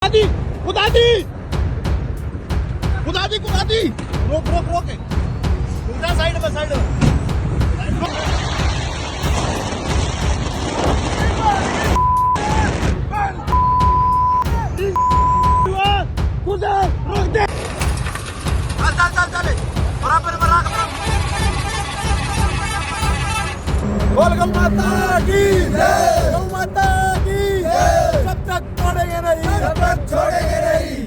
दी खुदा दी खुदा दी खुदा दी रोक रोक रोक उल्टा साइड में खुदा रोक दे चल चल चल बराबर बराबर बोल गौ माता की जय गौ माता की जय जब तक छोड़ेंगे नहीं जब तक छोड़ेंगे नहीं।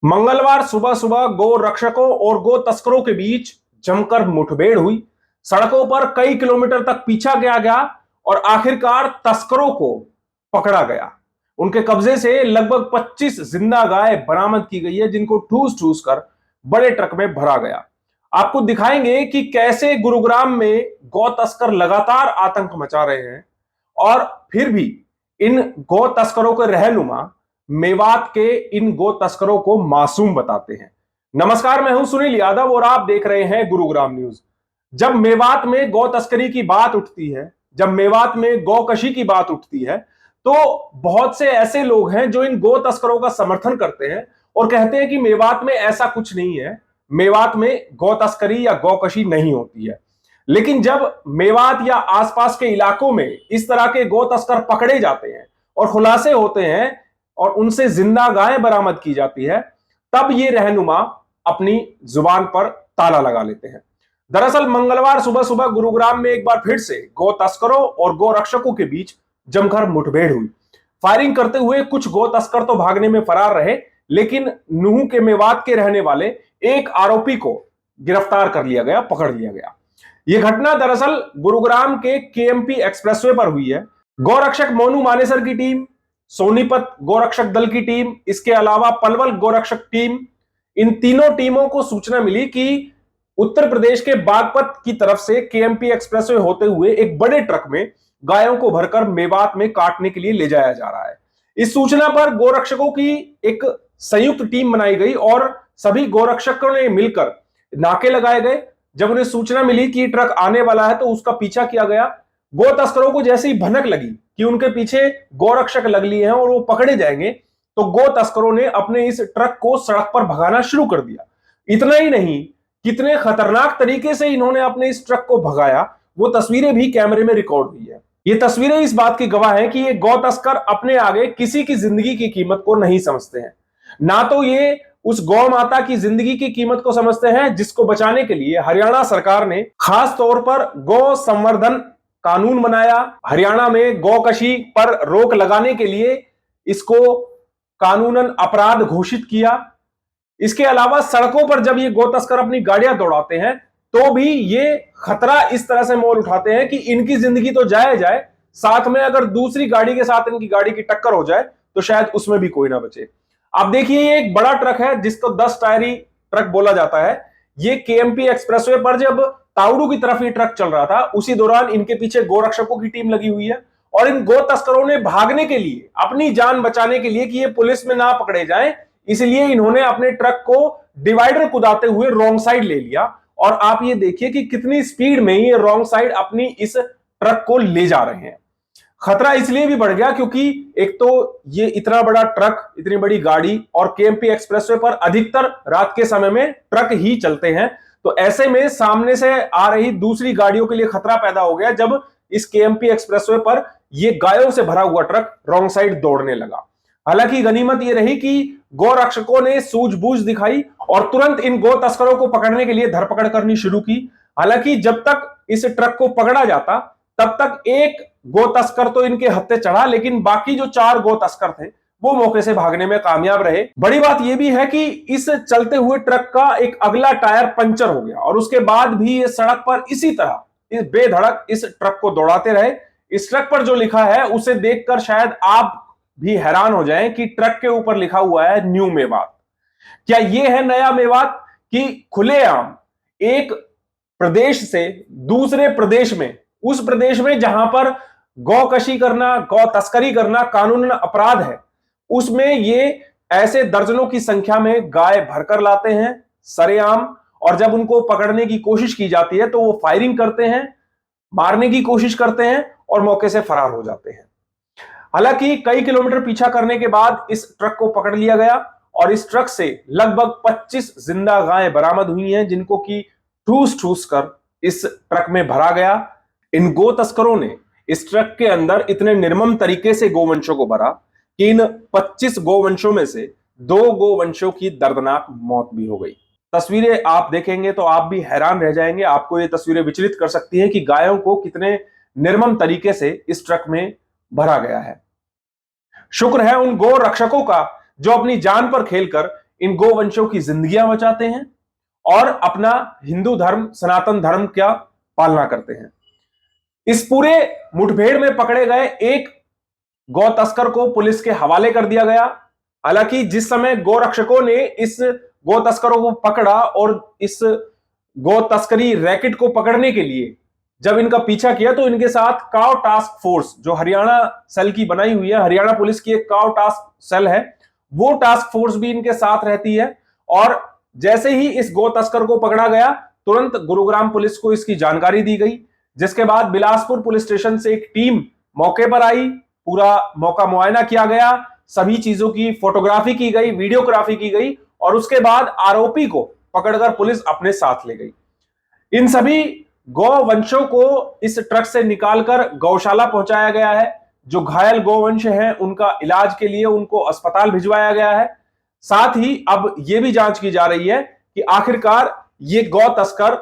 मंगलवार सुबह सुबह गो रक्षकों और गो तस्करों के बीच जमकर मुठभेड़ हुई। सड़कों पर कई किलोमीटर तक पीछा किया गया और आखिरकार तस्करों को पकड़ा गया। उनके कब्जे से लगभग 25 जिंदा गाय बरामद की गई है, जिनको ठूस ठूस कर बड़े ट्रक में भरा गया। आपको दिखाएंगे कि कैसे गुरुग्राम में गौ तस्कर लगातार आतंक मचा रहे हैं और फिर भी इन गौ तस्करों के रहनुमा मेवात के इन गो तस्करों को मासूम बताते हैं। नमस्कार, मैं हूं सुनील यादव और आप देख रहे हैं गुरुग्राम न्यूज। जब मेवात में गौ तस्करी की बात उठती है, जब मेवात में गौकशी की बात उठती है, तो बहुत से ऐसे लोग हैं जो इन गो तस्करों का समर्थन करते हैं और कहते हैं कि मेवात में ऐसा कुछ नहीं है, मेवात में गौ तस्करी या गौकशी नहीं होती है। लेकिन जब मेवात या आसपास के इलाकों में इस तरह के गौ तस्कर पकड़े जाते हैं और खुलासे होते हैं और उनसे जिंदा गायें बरामद की जाती है, तब ये रहनुमा अपनी जुबान पर ताला लगा लेते हैं। दरअसल मंगलवार सुबह सुबह गुरुग्राम में एक बार फिर से गौ तस्करों और गौ रक्षकों के बीच जमकर मुठभेड़ हुई। फायरिंग करते हुए कुछ गौ तस्कर तो भागने में फरार रहे, लेकिन नूह के मेवात के रहने वाले एक आरोपी को गिरफ्तार कर लिया गया, पकड़ लिया गया। यह घटना दरअसल गुरुग्राम के केएमपी एक्सप्रेसवे पर हुई है। गौरक्षक मोनू मानेसर की टीम, सोनीपत गोरक्षक दल की टीम, इसके अलावा पलवल गोरक्षक टीम, इन तीनों टीमों को सूचना मिली कि उत्तर प्रदेश के बागपत की तरफ से केएमपी एक्सप्रेसवे होते हुए एक बड़े ट्रक में गायों को भरकर मेवात में काटने के लिए ले जाया जा रहा है। इस सूचना पर गोरक्षकों की एक संयुक्त टीम बनाई गई और सभी गोरक्षकों ने मिलकर नाके लगाए गए। जब उन्हें सूचना मिली कि ट्रक आने वाला है तो उसका पीछा किया गया। गो तस्करों को जैसी भनक लगी कि उनके पीछे गोरक्षक लग लिए हैं और वो पकड़े जाएंगे, तो गो तस्करों ने अपने इस ट्रक को सड़क पर भगाना शुरू कर दिया। इतना ही नहीं, कितने खतरनाक तरीके से इन्होंने अपने इस ट्रक को भगाया, वो तस्वीरें भी कैमरे में रिकॉर्ड हुई है। ये तस्वीरें इस बात की गवाह हैं कि ये गौ तस्कर अपने आगे किसी की जिंदगी की कीमत को नहीं समझते हैं। ना तो ये उस गौ माता की जिंदगी की कीमत को समझते हैं जिसको बचाने के लिए हरियाणा सरकार ने खास तौर पर गौ संवर्धन कानून बनाया। हरियाणा में गौकशी पर रोक लगाने के लिए इसको कानूनन अपराध घोषित किया। इसके अलावा सड़कों पर जब ये गौ तस्कर अपनी गाड़ियां दौड़ाते हैं तो भी ये खतरा इस तरह से मोल उठाते हैं कि इनकी जिंदगी तो जाए जाए, साथ में अगर दूसरी गाड़ी के साथ इनकी गाड़ी की टक्कर हो जाए तो शायद उसमें भी कोई ना बचे। आप देखिए, ये एक बड़ा ट्रक है जिसको 10 टायरी ट्रक बोला जाता है। ये केएमपी एक्सप्रेसवे पर जब ताउडू की तरफ ये ट्रक चल रहा था, उसी दौरान इनके पीछे गोरक्षकों की टीम लगी हुई है और इन गो तस्करों ने भागने के लिए, अपनी जान बचाने के लिए कि ये पुलिस में ना पकड़े जाएं, इसलिए इन्होंने अपने ट्रक को डिवाइडर कुदाते हुए रॉन्ग साइड ले लिया। और आप ये देखिए कि कितनी स्पीड में ये रॉन्ग साइड अपनी इस ट्रक को ले जा रहे हैं। खतरा इसलिए भी बढ़ गया क्योंकि एक तो ये इतना बड़ा ट्रक, इतनी बड़ी गाड़ी, और केएमपी एक्सप्रेसवे पर अधिकतर रात के समय में ट्रक ही चलते हैं, तो ऐसे में सामने से आ रही दूसरी गाड़ियों के लिए खतरा पैदा हो गया जब इस केएमपी एक्सप्रेसवे पर ये गायों से भरा हुआ ट्रक रॉन्ग साइड दौड़ने लगा। हालांकि गनीमत ये रही कि गौ रक्षकों ने सूझबूझ दिखाई और तुरंत इन गौ तस्करों को पकड़ने के लिए धरपकड़ करनी शुरू की। हालांकि जब तक इस ट्रक को पकड़ा जाता तब तक एक गौ तस्कर तो इनके हत्थे चढ़ा, लेकिन बाकी जो 4 गौ तस्कर थे वो मौके से भागने में कामयाब रहे। बड़ी बात यह भी है कि इस चलते हुए ट्रक का एक अगला टायर पंचर हो गया और उसके बाद भी ये सड़क पर इसी तरह इस बेधड़क इस ट्रक को दौड़ाते रहे। इस ट्रक पर जो लिखा है उसे देखकर शायद आप भी हैरान हो जाएं कि ट्रक के ऊपर लिखा हुआ है न्यू मेवात। क्या यह है नया मेवात कि खुलेआम एक प्रदेश से दूसरे प्रदेश में, उस प्रदेश में जहां पर गौकशी करना, गौ तस्करी करना कानूनन अपराध है, उसमें ये ऐसे दर्जनों की संख्या में गाय भरकर लाते हैं सरेआम, और जब उनको पकड़ने की कोशिश की जाती है तो वो फायरिंग करते हैं, मारने की कोशिश करते हैं और मौके से फरार हो जाते हैं। हालांकि कई किलोमीटर पीछा करने के बाद इस ट्रक को पकड़ लिया गया और इस ट्रक से लगभग 25 जिंदा गायें बरामद हुई हैं, जिनको की ठूस ठूस कर इस ट्रक में भरा गया। इन गो तस्करों ने इस ट्रक के अंदर इतने निर्मम तरीके से गोवंशों को भरा कि इन 25 गोवंशों में से 2 गोवंशों की दर्दनाक मौत भी हो गई। तस्वीरें आप देखेंगे तो आप भी हैरान रह जाएंगे। आपको ये तस्वीरें विचलित कर सकती हैं कि गायों को कितने निर्मम तरीके से इस ट्रक में भरा गया है। शुक्र है उन गो रक्षकों का जो अपनी जान पर खेलकर इन गोवंशों की जिंदगियां बचाते हैं और अपना हिंदू धर्म, सनातन धर्म का पालना करते हैं। इस पूरे मुठभेड़ में पकड़े गए एक गौ तस्कर को पुलिस के हवाले कर दिया गया। हालांकि जिस समय गौ रक्षकों ने इस गौ तस्करों को पकड़ा और इस गौ तस्करी रैकेट को पकड़ने के लिए जब इनका पीछा किया तो इनके साथ काव टास्क फोर्स, जो हरियाणा सेल की बनाई हुई है, हरियाणा पुलिस की एक काव टास्क सेल है, वो टास्क फोर्स भी इनके साथ रहती है। और जैसे ही इस गौ तस्कर को पकड़ा गया तुरंत गुरुग्राम पुलिस को इसकी जानकारी दी गई, जिसके बाद बिलासपुर पुलिस स्टेशन से एक टीम मौके पर आई। पूरा मौका मुआयना किया गया, सभी चीजों की फोटोग्राफी की गई, वीडियोग्राफी की गई और उसके बाद आरोपी को पकड़कर पुलिस अपने साथ ले गई। इन सभी गौवंशों को इस ट्रक से निकालकर गौशाला पहुंचाया गया है। जो घायल गौवंश हैं उनका इलाज के लिए उनको अस्पताल भिजवाया गया है। साथ ही अब यह भी जांच की जा रही है कि आखिरकार ये गौ तस्कर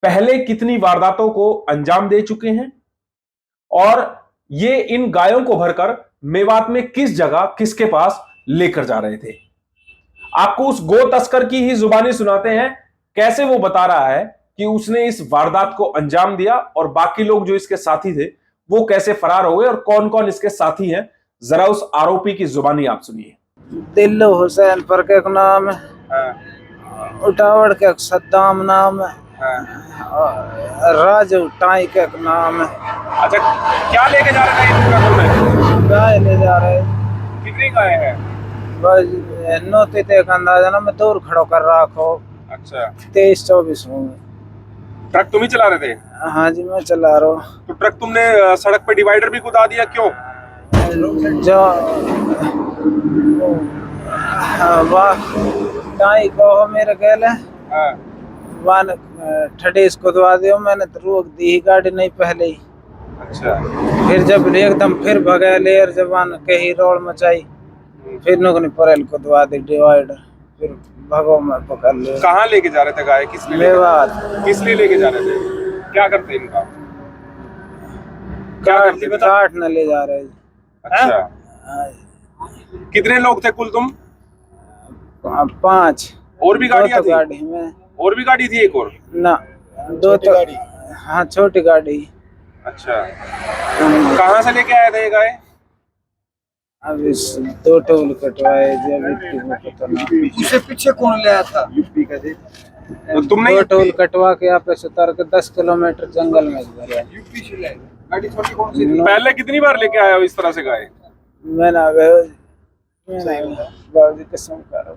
पहले कितनी वारदातों को अंजाम दे चुके हैं और ये इन गायों को भरकर मेवात में किस जगह किसके पास लेकर जा रहे थे। आपको उस गो तस्कर की ही जुबानी सुनाते हैं, कैसे वो बता रहा है कि उसने इस वारदात को अंजाम दिया और बाकी लोग जो इसके साथी थे वो कैसे फरार हो गए और कौन कौन इसके साथी हैं। जरा उस आरोपी की जुबानी आप सुनिए। दिल्लू हुसैन पर के नाम है, उटावड़ के सद्दाम नाम है, राजू टाई के नाम है। अच्छा, क्या लेके जा रहे थे ट्रकों में? गाय ले जा रहे। कितनी गाय है? बस नोते ते का अंदाजा ना, मैं दूर खड़ो कर रखो। अच्छा, 23-24 होंगे। ट्रक तुम ही चला रहे थे? हाँ जी, मैं चला रहा हूँ। तो ट्रक तुमने सड़क पे डिवाइडर भी कुदा दिया, क्यों? जो वाह टाई को मेरे गैल है, वन ठडेस को दवा दियो, मैंने तो रोक दी गाड़ी नहीं पहले ही। अच्छा, फिर जब एकदम फिर भगा लेयर जबान कहीं रोड मचाई, फिर नुकनी परेल को दवा दी डिवाइडर, फिर भगो में पकड़ लिया। कहाँ लेके जा रहे थे गाय? किस लिए किस लिए लेके जा रहे थे? क्या करते इनका? क्या करते? काट न ले जा रहे। अच्छा, कितने लोग थे कुल तुम? 5। और भी गाड़ियां थी? गाड़ी में और भी गाड़ी थी एक और? ना, 2 तो गाड़ी। हाँ, छोटी गाड़ी। अच्छा, कहाँ से लेके आए थे ये गाय? अब इस 2 टोल कटवाए जब उससे पीछे कौन ले आया था? यूपी का थे। तो तुमने 2 टोल कटवा के आप से उतर के 10 किलोमीटर जंगल में गया। यूपी से ले गाड़ी छोटी कौन सी? पहले कितनी बार लेके आए हो इस तरह से गाय? मैंने कसम कर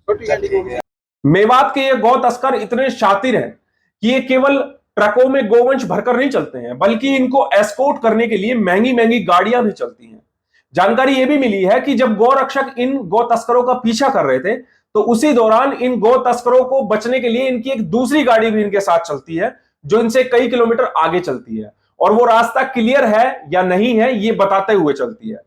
छोटी गाड़ी को गया। मेवात के ये गौ तस्कर इतने शातिर हैं कि ये केवल ट्रकों में गोवंश भरकर नहीं चलते हैं, बल्कि इनको एस्कॉर्ट करने के लिए महंगी महंगी गाड़ियां भी चलती हैं। जानकारी यह भी मिली है कि जब गौ रक्षक इन गौ तस्करों का पीछा कर रहे थे तो उसी दौरान इन गौ तस्करों को बचने के लिए इनकी एक दूसरी गाड़ी भी इनके साथ चलती है, जो इनसे कई किलोमीटर आगे चलती है और वो रास्ता क्लियर है या नहीं है ये बताते हुए चलती है।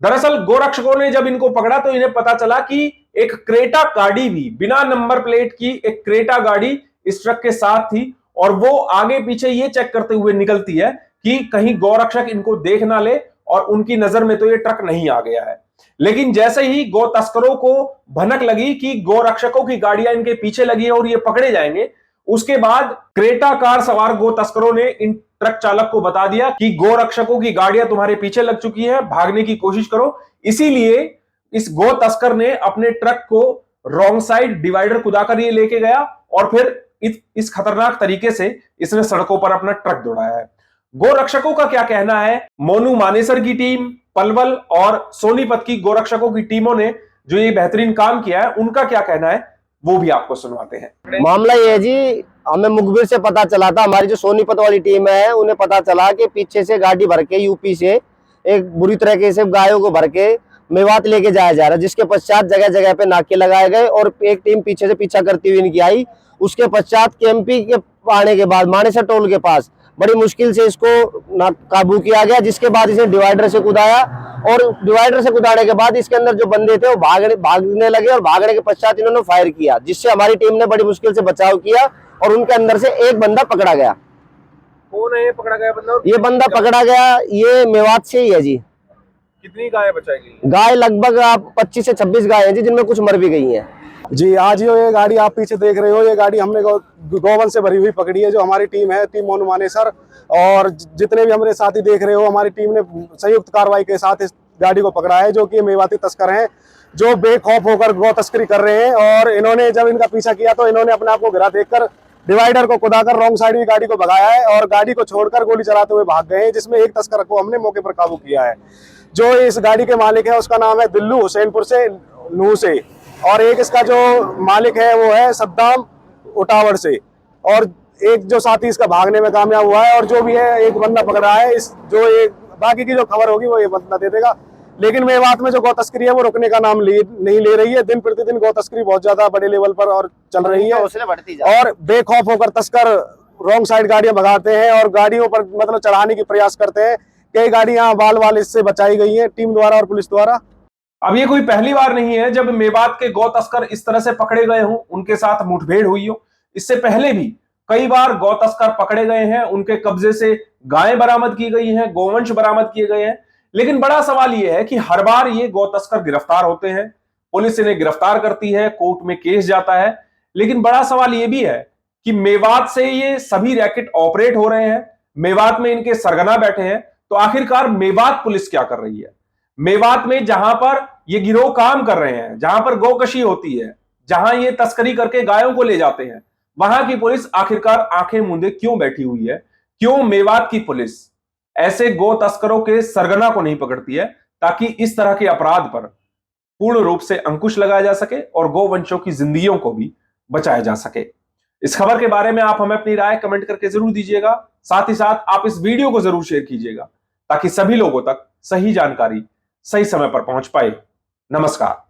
दरअसल गौ रक्षकों ने जब इनको पकड़ा तो इन्हें पता चला कि एक क्रेटा गाड़ी भी, बिना नंबर प्लेट की एक क्रेटा गाड़ी इस ट्रक के साथ थी और वो आगे पीछे ये चेक करते हुए निकलती है कि कहीं गौ रक्षक इनको देख ना ले और उनकी नजर में तो ये ट्रक नहीं आ गया है। लेकिन जैसे ही गौ तस्करों को भनक लगी कि गौ रक्षकों की गाड़ियां इनके पीछे लगी है और ये पकड़े जाएंगे, उसके बाद क्रेटा कार सवार गौ तस्करों ने इन ट्रक चालक को बता दिया कि गौ रक्षकों की गाड़ियां तुम्हारे पीछे लग चुकी है, भागने की कोशिश करो। इसीलिए इस गौ तस्कर ने अपने ट्रक को रॉन्ग साइड डिवाइडर कुदाकर ये लेके गया और फिर इस खतरनाक तरीके से इसने सड़कों पर अपना ट्रक दौड़ाया है। गौ रक्षकों का क्या कहना है? मोनू मानेसर की टीम, पलवल और सोनीपत की गौ रक्षकों की टीमों ने जो ये बेहतरीन काम किया है, उनका क्या कहना है वो भी आपको सुनवाते हैं। मामला ये है जी, हमें मुखबिर से पता चला था, हमारी जो सोनीपत वाली टीम है उन्हें पता चला कि पीछे से गाड़ी भर के यूपी से एक बुरी तरीके से गायों को भर के मेवात लेके जाया जा रहा है, जिसके पश्चात जगह जगह पे नाके लगाए गए और एक टीम पीछे से पीछा करती हुई इनकी आई। उसके पश्चात केएमपी के आने के बाद मानेसर टोल के पास बड़ी मुश्किल से इसको काबू किया गया, जिसके बाद इसे डिवाइडर से कुदाया और डिवाइडर से कुदाने के बाद इसके अंदर जो बंदे थे वो भागने लगे और भागने के पश्चात इन्होंने फायर किया, जिससे हमारी टीम ने बड़ी मुश्किल से बचाव किया और उनके अंदर से एक बंदा पकड़ा गया। कौन है ये पकड़ा गया बंदा? ये बंदा पकड़ा गया ये मेवात से ही है जी। कितनी गाय बचाई गई? गाय लगभग आप 25 से 26 गाय हैं जी, जिनमें कुछ मर भी गई हैं जी। आज ये गाड़ी आप पीछे देख रहे हो, ये गाड़ी हमने गोवन से भरी हुई पकड़ी है, जो हमारी टीम है, टीम मोनू मानेसर, और जितने भी हमारे साथी देख रहे हो, हमारी टीम ने संयुक्त कार्रवाई के साथ इस गाड़ी को पकड़ा है, जो कि मेवाती तस्कर हैं, जो बेखौफ होकर गौ तस्करी कर रहे हैं। और इन्होंने जब इनका पीछा किया तो इन्होंने अपने आप को गिरा देखकर डिवाइडर को कुदाकर रॉन्ग साइड की गाड़ी को भगाया है और गाड़ी को छोड़कर गोली चलाते हुए भाग गए हैं, जिसमें एक तस्कर को हमने मौके पर काबू किया है। जो इस गाड़ी के मालिक है उसका नाम है दिल्लू, हुसैनपुर से नूह से, और एक इसका जो मालिक है वो है सद्दाम उटावर से, और एक जो साथी इसका भागने में कामयाब हुआ है। और जो भी है एक बंदा पकड़ा है, इस जो एक बाकी की जो खबर होगी वो ये बंदा दे देगा। लेकिन मेवात में जो गौ तस्करी है वो रुकने का नाम नहीं ले रही है। दिन प्रतिदिन गौ तस्करी बहुत ज्यादा बड़े लेवल पर और चल रही है, और बेखौफ होकर तस्कर रॉन्ग साइड गाड़ियां भगाते हैं और गाड़ियों पर मतलब चढ़ाने की प्रयास करते हैं। कई गाड़ियां बाल इससे बचाई गई है टीम द्वारा और पुलिस द्वारा। अब ये कोई पहली बार नहीं है जब मेवात के गौ तस्कर इस तरह से पकड़े गए हों, उनके साथ मुठभेड़ हुई हो। इससे पहले भी कई बार गौ तस्कर पकड़े गए हैं, उनके कब्जे से गायें बरामद की गई हैं, गोवंश बरामद किए गए हैं। लेकिन बड़ा सवाल यह है कि हर बार ये गौ तस्कर गिरफ्तार होते हैं, पुलिस इन्हें गिरफ्तार करती है, कोर्ट में केस जाता है। लेकिन बड़ा सवाल यह भी है कि मेवात से ये सभी रैकेट ऑपरेट हो रहे हैं, मेवात में इनके सरगना बैठे हैं, तो आखिरकार मेवात पुलिस क्या कर रही है? मेवात में जहां पर ये गिरोह काम कर रहे हैं, जहां पर गौकशी होती है, जहां ये तस्करी करके गायों को ले जाते हैं, वहां की पुलिस आखिरकार आंखें मूंदे क्यों बैठी हुई है? क्यों मेवात की पुलिस ऐसे गौ तस्करों के सरगना को नहीं पकड़ती है, ताकि इस तरह के अपराध पर पूर्ण रूप से अंकुश लगाया जा सके और गौवंशों की जिंदगियों को भी बचाया जा सके? इस खबर के बारे में आप हमें अपनी राय कमेंट करके जरूर दीजिएगा। साथ ही साथ आप इस वीडियो को जरूर शेयर कीजिएगा, ताकि सभी लोगों तक सही जानकारी सही समय पर पहुंच पाए। नमस्कार।